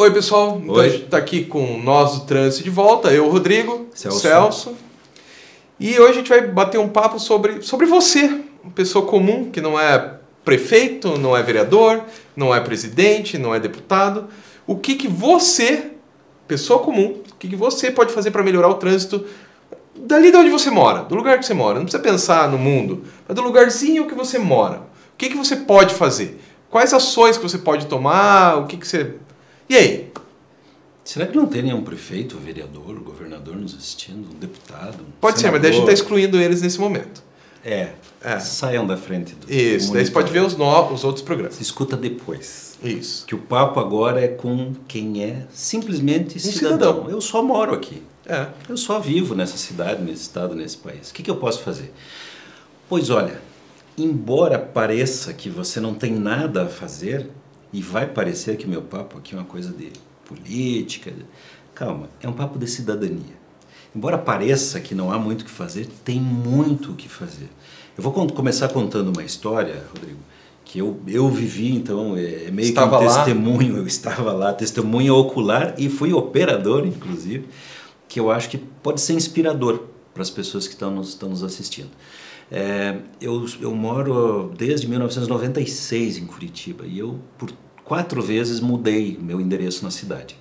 Oi, pessoal. Então, Oi. a gente está aqui com nós do Trânsito de volta. Eu, Rodrigo, Celso. E hoje a gente vai bater um papo sobre você, uma pessoa comum que não é prefeito, não é vereador, não é presidente, não é deputado. O que você, pessoa comum, o que você pode fazer para melhorar o trânsito dali de onde você mora, do lugar que você mora. Não precisa pensar no mundo, mas do lugarzinho que você mora. O que você pode fazer? Quais ações que você pode tomar? O que você... E aí? Será que não tem nenhum prefeito, vereador, governador nos assistindo, um deputado? Pode ser, mas daí a gente está excluindo eles nesse momento. Saiam da frente do Isso, daí você pode ver os outros programas. Escuta depois. Isso. Que o papo agora é com quem é simplesmente cidadão. Eu só moro aqui. É. Eu só vivo nessa cidade, nesse estado, nesse país. O que eu posso fazer? Pois olha, embora pareça que você não tem nada a fazer, e vai parecer que meu papo aqui é uma coisa de política, calma, é um papo de cidadania. Embora pareça que não há muito o que fazer, tem muito o que fazer. Eu vou começar contando uma história, Rodrigo, que eu vivi, então, é meio que um testemunho, eu estava lá, testemunha ocular e fui operador, inclusive, que eu acho que pode ser inspirador para as pessoas que estão nos assistindo. Eu moro desde 1996 em Curitiba e eu, por 4 vezes, mudei meu endereço na cidade.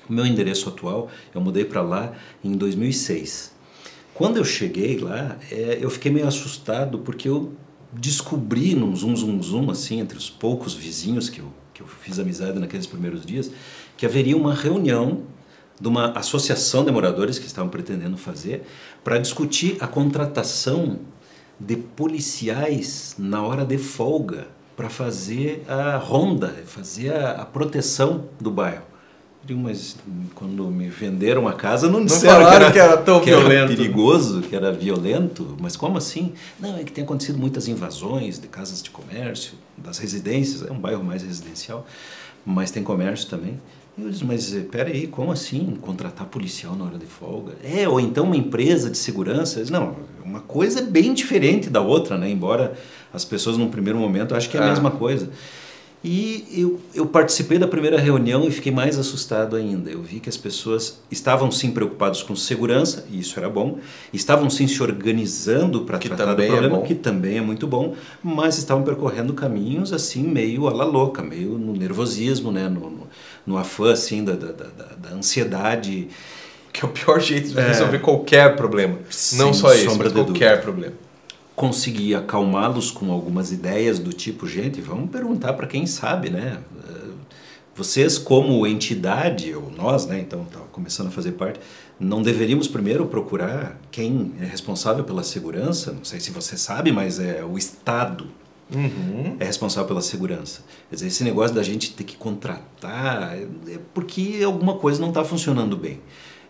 O meu endereço atual, eu mudei para lá em 2006. Quando eu cheguei lá, eu fiquei meio assustado porque eu descobri num zoom, assim, entre os poucos vizinhos que eu fiz amizade naqueles primeiros dias, que haveria uma reunião de uma associação de moradores que estavam pretendendo fazer para discutir a contratação de policiais na hora de folga para fazer a ronda, fazer a proteção do bairro. Eu digo, mas quando me venderam a casa não disseram que era tão violento, era perigoso, que era violento, mas como assim? Não, é que tem acontecido muitas invasões de casas de comércio, das residências, é um bairro mais residencial, mas tem comércio também. Eu disse, mas peraí, como assim contratar policial na hora de folga? Ou então uma empresa de segurança? Não, uma coisa é bem diferente da outra, né? Embora as pessoas num primeiro momento achem que é a mesma coisa. E eu participei da primeira reunião e fiquei mais assustado ainda. Eu vi que as pessoas estavam sim preocupadas com segurança, e isso era bom, estavam sim se organizando para tratar do problema, que também é muito bom, mas estavam percorrendo caminhos assim meio à la louca, meio no nervosismo, né? No afã assim da ansiedade. Que é o pior jeito de resolver qualquer problema. Não só isso, mas qualquer problema. Consegui acalmá-los com algumas ideias do tipo, gente, vamos perguntar para quem sabe, né? Vocês como entidade, ou nós, né? Então, estava começando a fazer parte, não deveríamos primeiro procurar quem é responsável pela segurança? Não sei se você sabe, mas é o Estado. É responsável pela segurança. Quer dizer, esse negócio da gente ter que contratar é porque alguma coisa não está funcionando bem.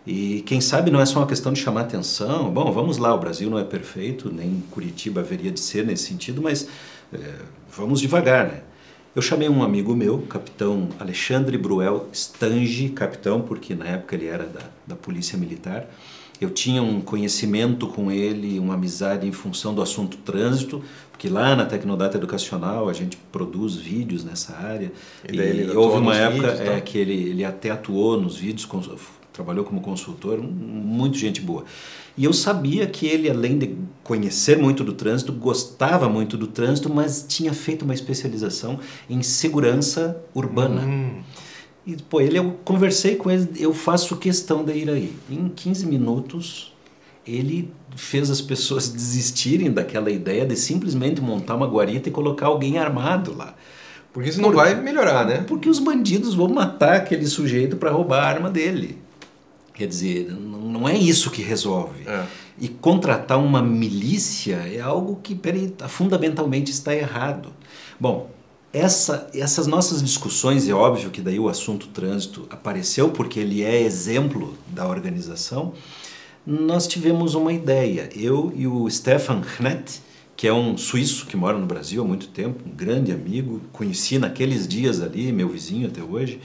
E quem sabe não é só uma questão de chamar atenção. Bom, vamos lá, o Brasil não é perfeito, nem Curitiba haveria de ser nesse sentido, mas vamos devagar, né? Eu chamei um amigo meu, capitão Alexandre Bruel Stange, capitão, porque na época ele era da Polícia Militar. Eu tinha um conhecimento com ele, uma amizade em função do assunto trânsito, porque lá na Tecnodata Educacional a gente produz vídeos nessa área. E houve uma época que ele até atuou nos vídeos, trabalhou como consultor, muito gente boa. E eu sabia que ele, além de conhecer muito do trânsito, gostava muito do trânsito, mas tinha feito uma especialização em segurança urbana. E, eu conversei com ele, eu faço questão de ir aí. Em 15 minutos, ele fez as pessoas desistirem daquela ideia de simplesmente montar uma guarita e colocar alguém armado lá. Porque isso não vai melhorar, né? Porque os bandidos vão matar aquele sujeito para roubar a arma dele. Quer dizer, não é isso que resolve. E contratar uma milícia é algo que fundamentalmente está errado. Bom, essas nossas discussões, é óbvio que daí o assunto trânsito apareceu porque ele é exemplo da organização, nós tivemos uma ideia. Eu e o Stefan Knet, que é um suíço que mora no Brasil há muito tempo, um grande amigo, conheci naqueles dias ali, meu vizinho até hoje,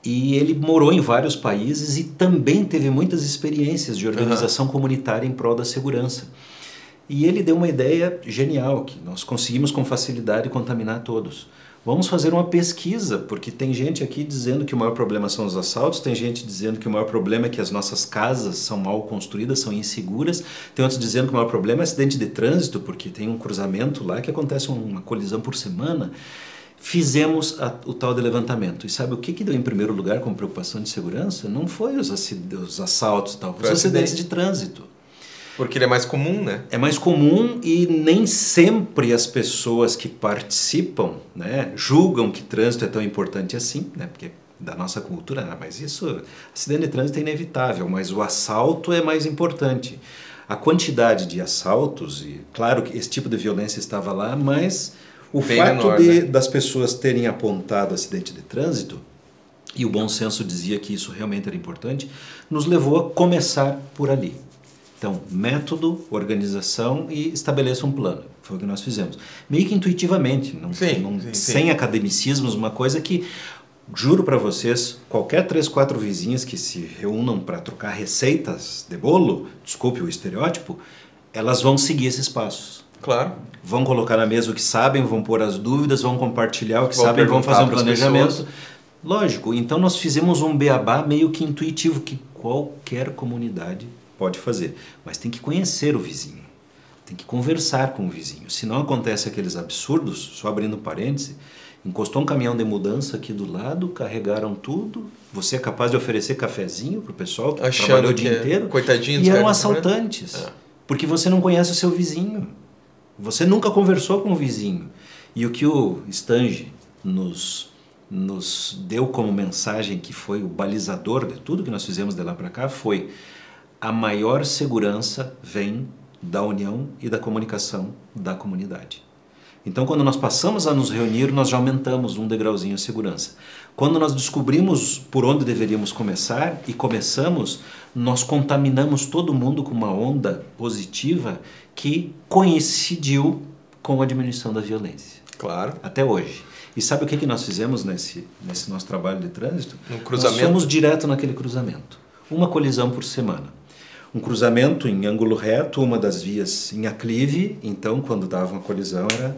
e ele morou em vários países e também teve muitas experiências de organização comunitária em prol da segurança. E ele deu uma ideia genial, que nós conseguimos com facilidade contaminar todos. Vamos fazer uma pesquisa, porque tem gente aqui dizendo que o maior problema são os assaltos, tem gente dizendo que o maior problema é que as nossas casas são mal construídas, são inseguras, tem outros dizendo que o maior problema é acidente de trânsito, porque tem um cruzamento lá que acontece uma colisão por semana. Fizemos o tal de levantamento. E sabe o que deu em primeiro lugar como preocupação de segurança? Não foi os assaltos e tal, os acidentes de trânsito. Porque ele é mais comum, né? É mais comum e nem sempre as pessoas que participam, né, julgam que trânsito é tão importante assim, né, porque da nossa cultura, né, mas isso, acidente de trânsito é inevitável, mas o assalto é mais importante. A quantidade de assaltos, e claro que esse tipo de violência estava lá, mas o bem fato menor, né? das pessoas terem apontado acidente de trânsito, e o bom senso dizia que isso realmente era importante, nos levou a começar por ali. Então, método, organização e estabeleça um plano. Foi o que nós fizemos. Meio que intuitivamente, sem academicismos, uma coisa que, juro para vocês, qualquer 3, 4 vizinhas que se reúnam para trocar receitas de bolo, desculpe o estereótipo, elas vão seguir esses passos. Claro. Vão colocar na mesa o que sabem, vão pôr as dúvidas, vão compartilhar o que sabem, vão fazer um planejamento. Lógico, então nós fizemos um beabá meio que intuitivo, que qualquer comunidade pode fazer, mas tem que conhecer o vizinho, tem que conversar com o vizinho. Se não acontece aqueles absurdos, só abrindo parêntese, encostou um caminhão de mudança aqui do lado, carregaram tudo, você é capaz de oferecer cafezinho para o pessoal que trabalhou o dia inteiro, coitadinho, e eram assaltantes, porque você não conhece o seu vizinho, você nunca conversou com o vizinho. E o que o Stange nos deu como mensagem, que foi o balizador de tudo que nós fizemos de lá para cá, foi: a maior segurança vem da união e da comunicação da comunidade. Então, quando nós passamos a nos reunir, nós já aumentamos um degrauzinho a segurança. Quando nós descobrimos por onde deveríamos começar e começamos, nós contaminamos todo mundo com uma onda positiva que coincidiu com a diminuição da violência. Claro. Até hoje. E sabe o que nós fizemos nesse nosso trabalho de trânsito? No cruzamento? Nós fomos direto naquele cruzamento. Uma colisão por semana. Um cruzamento em ângulo reto, uma das vias em aclive, então quando dava uma colisão era...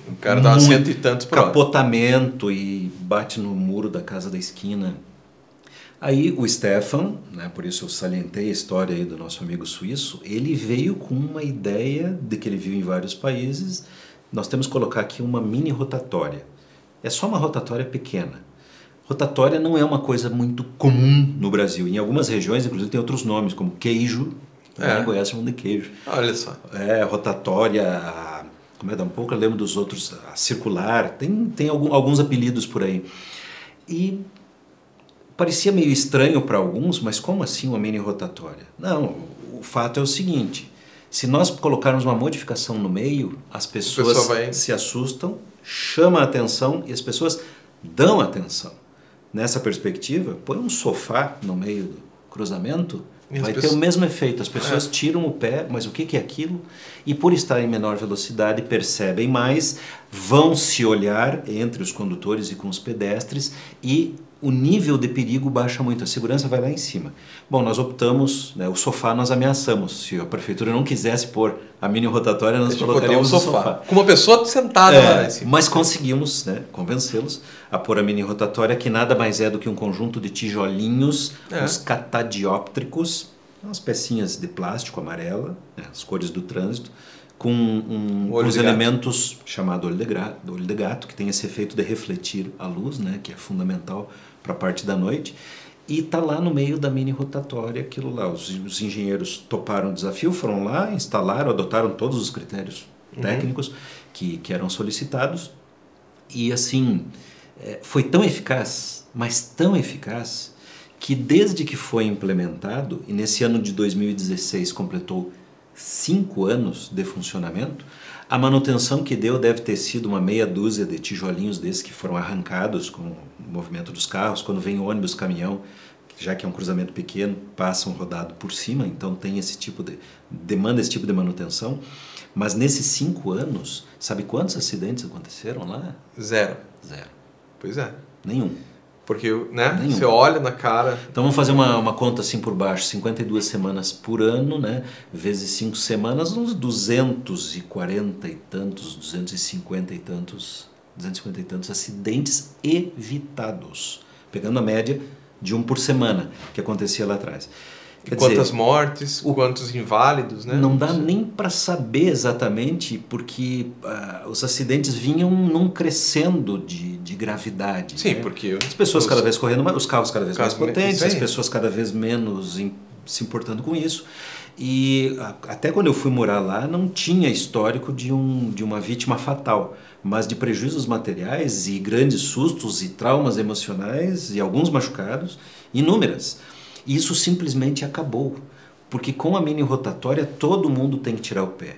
O cara dava 100 e tantos por hora. Capotamento e bate no muro da casa da esquina. Aí o Stefan, né, por isso eu salientei a história aí do nosso amigo suíço, ele veio com uma ideia de que ele viu em vários países. Nós temos que colocar aqui uma mini rotatória. É só uma rotatória pequena. Rotatória não é uma coisa muito comum no Brasil. Em algumas regiões, inclusive, tem outros nomes, como queijo. Em Goiás chamam de queijo. Olha só. Rotatória, como é, dá um pouco, eu lembro dos outros, a circular, tem alguns apelidos por aí. E parecia meio estranho para alguns, mas como assim uma mini rotatória? Não, o fato é o seguinte: se nós colocarmos uma modificação no meio, as pessoas se assustam, chamam a atenção e as pessoas dão atenção. Nessa perspectiva, põe um sofá no meio do cruzamento, vai ter o mesmo efeito. As pessoas tiram o pé, mas o que é aquilo? E por estar em menor velocidade, percebem mais, vão se olhar entre os condutores e com os pedestres e o nível de perigo baixa muito, a segurança vai lá em cima. Bom, nós optamos, né, o sofá nós ameaçamos, se a prefeitura não quisesse pôr a mini rotatória, nós colocaríamos o sofá. Com uma pessoa sentada lá em cima. Mas conseguimos, né, convencê-los a pôr a mini rotatória, que nada mais é do que um conjunto de tijolinhos, os catadióptricos, umas pecinhas de plástico amarela, né, as cores do trânsito, com os elementos chamado olho de gato, que tem esse efeito de refletir a luz, né, que é fundamental para a parte da noite, e está lá no meio da mini rotatória aquilo lá. Os engenheiros toparam o desafio, foram lá, instalaram, adotaram todos os critérios técnicos que eram solicitados, e assim, foi tão eficaz, mas tão eficaz, que desde que foi implementado, e nesse ano de 2016 completou 5 anos de funcionamento, a manutenção que deu deve ter sido uma meia dúzia de tijolinhos desses que foram arrancados com o movimento dos carros. Quando vem ônibus, caminhão, já que é um cruzamento pequeno, passam rodado por cima, então tem esse tipo demanda esse tipo de manutenção. Mas nesses 5 anos, sabe quantos acidentes aconteceram lá? Zero. Pois é. Nenhum. Porque, né, você olha na cara... Então vamos fazer uma conta assim por baixo, 52 semanas por ano, né, vezes 5 semanas, uns 240 e tantos, 250 e tantos 250 e tantos acidentes evitados, pegando a média de um por semana que acontecia lá atrás. Quer quantas dizer, mortes, quantos inválidos, né? Não dá nem para saber exatamente, porque os acidentes vinham num crescendo de gravidade. Sim, né? porque as pessoas cada vez correndo mais, os carros cada vez mais potentes, as pessoas cada vez menos se importando com isso. E até quando eu fui morar lá, não tinha histórico de uma vítima fatal, mas de prejuízos materiais e grandes sustos e traumas emocionais e alguns machucados, inúmeras. E isso simplesmente acabou, porque com a mini rotatória todo mundo tem que tirar o pé.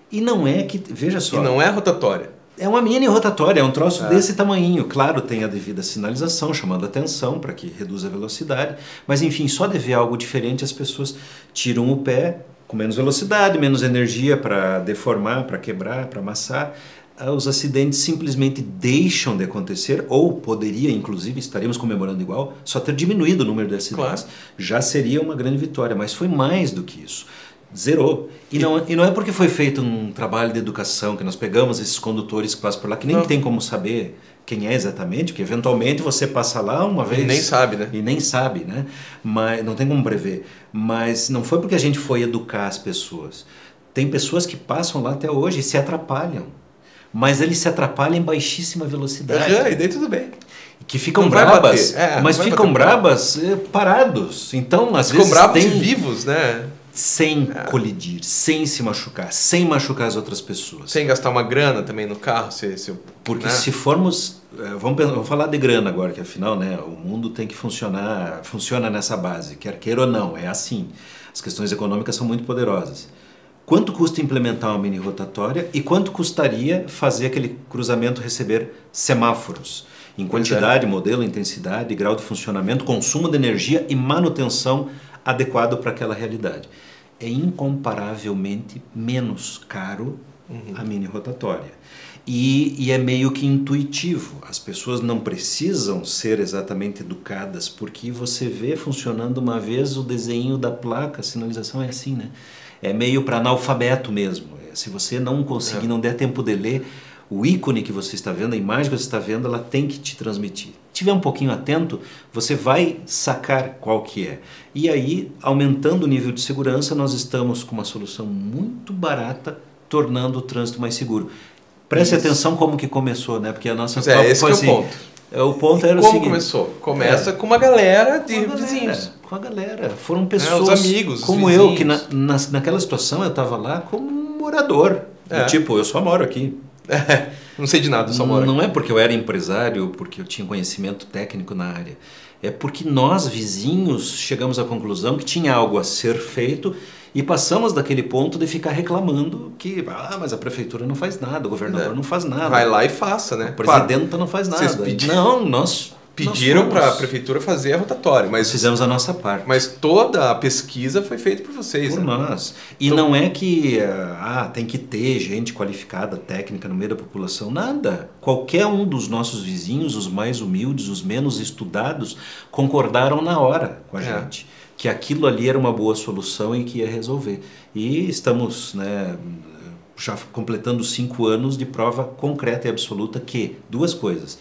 E não é que, veja só... E não é rotatória. É uma mini rotatória, é um troço desse tamanhinho. Claro, tem a devida sinalização, chamando a atenção para que reduza a velocidade, mas enfim, só de ver algo diferente as pessoas tiram o pé com menos velocidade, menos energia para deformar, para quebrar, para amassar. Os acidentes simplesmente deixam de acontecer, ou poderia, inclusive, estaríamos comemorando igual, só ter diminuído o número de acidentes. Claro. Já seria uma grande vitória, mas foi mais do que isso. Zerou. E não é porque foi feito um trabalho de educação, que nós pegamos esses condutores que passam por lá, que nem tem como saber quem é exatamente, porque eventualmente você passa lá uma vez... E nem sabe, né? E nem sabe, né? Mas não tem como prever. Mas não foi porque a gente foi educar as pessoas. Tem pessoas que passam lá até hoje e se atrapalham. Mas eles se atrapalham em baixíssima velocidade. E daí tudo bem. Que ficam brabas, mas ficam brabas parados. Então, às vezes... Ficam bravos e vivos, né? Sem colidir, sem se machucar, sem machucar as outras pessoas. Sem gastar uma grana também no carro. Porque se formos... Vamos falar de grana agora, que afinal, né, o mundo tem que funciona nessa base, quer queira ou não, é assim. As questões econômicas são muito poderosas. Quanto custa implementar uma mini rotatória e quanto custaria fazer aquele cruzamento receber semáforos em quantidade, modelo, intensidade, grau de funcionamento, consumo de energia e manutenção adequado para aquela realidade? É incomparavelmente menos caro a mini rotatória. E é meio que intuitivo. As pessoas não precisam ser exatamente educadas, porque você vê funcionando uma vez o desenho da placa, a sinalização é assim, né? É meio para analfabeto mesmo. Se você não conseguir, não der tempo de ler, o ícone que você está vendo, a imagem que você está vendo, ela tem que te transmitir. Se estiver um pouquinho atento, você vai sacar qual que é. E aí, aumentando o nível de segurança, nós estamos com uma solução muito barata, tornando o trânsito mais seguro. Preste atenção como que começou, né? Porque a nossa... esse foi assim, o ponto. O ponto era o seguinte... Como começou? Começa com uma galera de vizinhos. Com a galera. Foram pessoas os amigos, como os eu, que naquela situação eu estava lá como um morador. Tipo, eu só moro aqui. Não sei de nada, eu só moro aqui. Não é porque eu era empresário, porque eu tinha conhecimento técnico na área. É porque nós, vizinhos, chegamos à conclusão que tinha algo a ser feito e passamos daquele ponto de ficar reclamando que mas a prefeitura não faz nada, o governador não faz nada. Vai lá e faça, né? O presidente não faz nada. Não, nós pediram para a prefeitura fazer a rotatória, mas nós fizemos a nossa parte. Mas toda a pesquisa foi feita por vocês. Por nós. E então, não é que tem que ter gente qualificada, técnica no meio da população. Nada. Qualquer um dos nossos vizinhos, os mais humildes, os menos estudados, concordaram na hora com a gente que aquilo ali era uma boa solução e que ia resolver. E estamos, né, já completando 5 anos de prova concreta e absoluta que, duas coisas: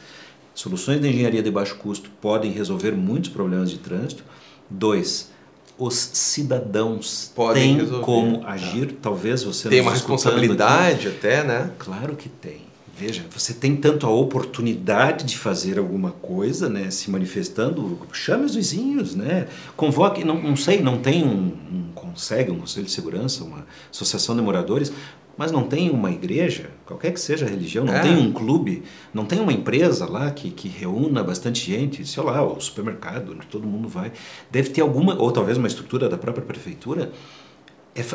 soluções de engenharia de baixo custo podem resolver muitos problemas de trânsito. 2, os cidadãos têm como agir. Talvez você tem uma responsabilidade aqui, até, né? Claro que tem. Veja, você tem tanto a oportunidade de fazer alguma coisa, né, se manifestando, chame os vizinhos, né, convoque, não sei, não tem um conselho de segurança, uma associação de moradores, mas não tem uma igreja, qualquer que seja a religião, não tem um clube, não tem uma empresa lá que reúna bastante gente, sei lá, o supermercado, onde todo mundo vai, deve ter alguma, ou talvez uma estrutura da própria prefeitura.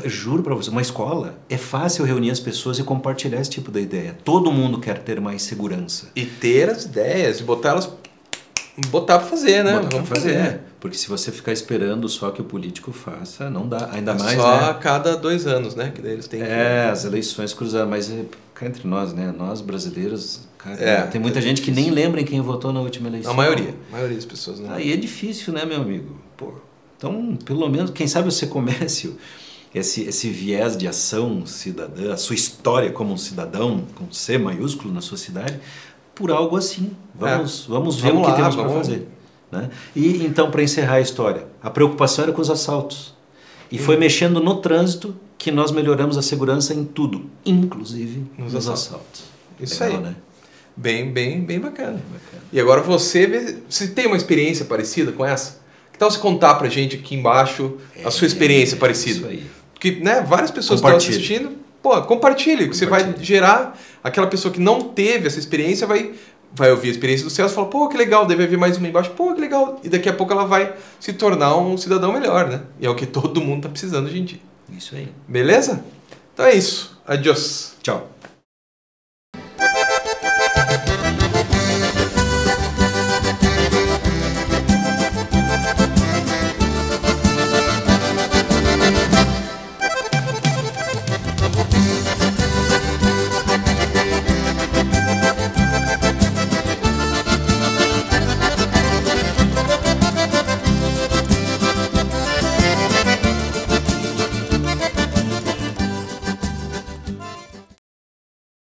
Juro para você, uma escola, é fácil reunir as pessoas e compartilhar esse tipo de ideia. Todo mundo quer ter mais segurança. E ter as ideias, botar para fazer, né? Vamos fazer. Porque se você ficar esperando só que o político faça, não dá. Ainda mais, só né? a cada 2 anos, né? Que daí eles têm as eleições cruzadas. Mas cá entre nós, né? Nós brasileiros, cara, tem muita gente que nem lembra em quem votou na última eleição. A maioria das pessoas, né? Aí é difícil, né, meu amigo? Pô, então, pelo menos, quem sabe você comece esse viés de ação cidadã, a sua história como um cidadão, com C maiúsculo na sua cidade, por algo assim. Vamos ver Vamos o que lá, temos para vamos. fazer. Né? E então, para encerrar a história, a preocupação era com os assaltos. E foi mexendo no trânsito que nós melhoramos a segurança em tudo, inclusive nos assaltos. Isso Legal, aí. né? Bem bacana. E agora você tem uma experiência parecida com essa? Que tal você contar pra gente aqui embaixo a sua experiência parecida? Isso aí. Porque, né, várias pessoas estão assistindo. Pô, compartilhe, que você vai gerar... Aquela pessoa que não teve essa experiência vai ouvir a experiência do Celso e falar, pô, que legal, deve haver mais uma embaixo, pô, que legal. E daqui a pouco ela vai se tornar um cidadão melhor, né? E é o que todo mundo tá precisando hoje em dia. Isso aí. Beleza? Então é isso. Adiós. Tchau.